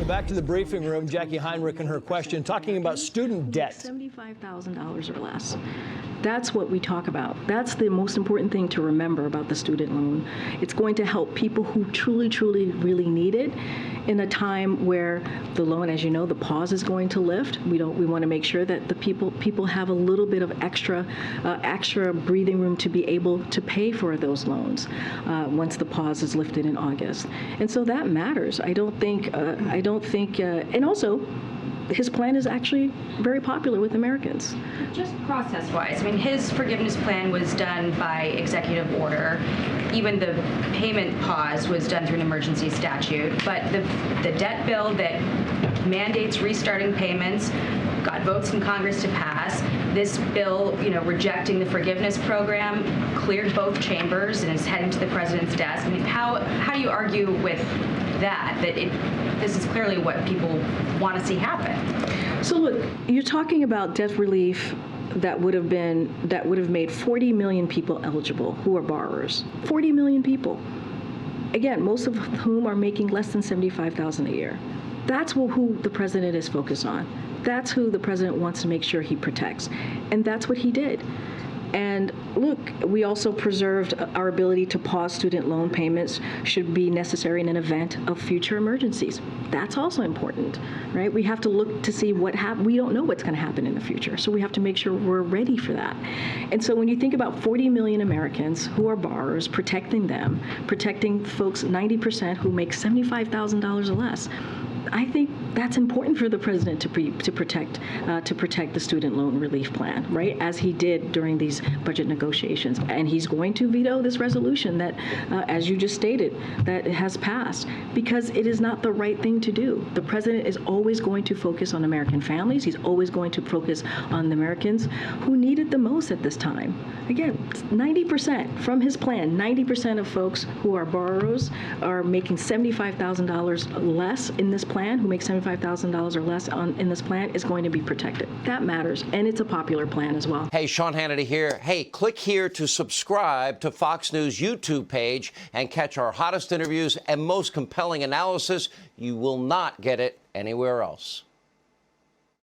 Back to the briefing room, Jacqui Heinrich and her question, talking about student debt. $75,000 or less. That's what we talk about. That's the most important thing to remember about the student loan. It's going to help people who truly, truly, really need it in a time where the loan, as you know, the pause is going to lift. We want to make sure that the people have a little bit of extra breathing room to be able to pay for those loans once the pause is lifted in August. And so that matters. I don't think, and also, his plan is actually very popular with Americans. Just process-wise, I mean, his forgiveness plan was done by executive order. Even the payment pause was done through an emergency statute. But the debt bill that mandates restarting payments got votes in Congress to pass. This bill, rejecting the forgiveness program, cleared both chambers and is heading to the president's desk. I mean, how do you argue with that this is clearly what people want to see happen? So look, you're talking about debt relief that would have made 40 million people eligible who are borrowers. 40 million people. Again, most of whom are making less than $75,000 a year. That's who the president is focused on. That's who the president wants to make sure he protects. And that's what he did. And look, we also preserved our ability to pause student loan payments should be necessary in an event of future emergencies. That's also important, right? We have to look to see what happens. We don't know what's going to happen in the future, so we have to make sure we're ready for that. And so when you think about 40 million Americans who are borrowers, protecting them, protecting folks 90% who make $75,000 or less, I think that's important for the president to protect the student loan relief plan, right? As he did during these budget negotiations, and he's going to veto this resolution that, as you just stated, that has passed because it is not the right thing to do. The president is always going to focus on American families. He's always going to focus on the Americans who need it the most at this time. Again, 90% from his plan, 90% of folks who are borrowers are making $75,000 less in this plan, who make $75,000 or less in this plan, is going to be protected. That matters, and it's a popular plan as well. Hey, Sean Hannity here. Hey, click here to subscribe to Fox News YouTube page and catch our hottest interviews and most compelling analysis. You will not get it anywhere else.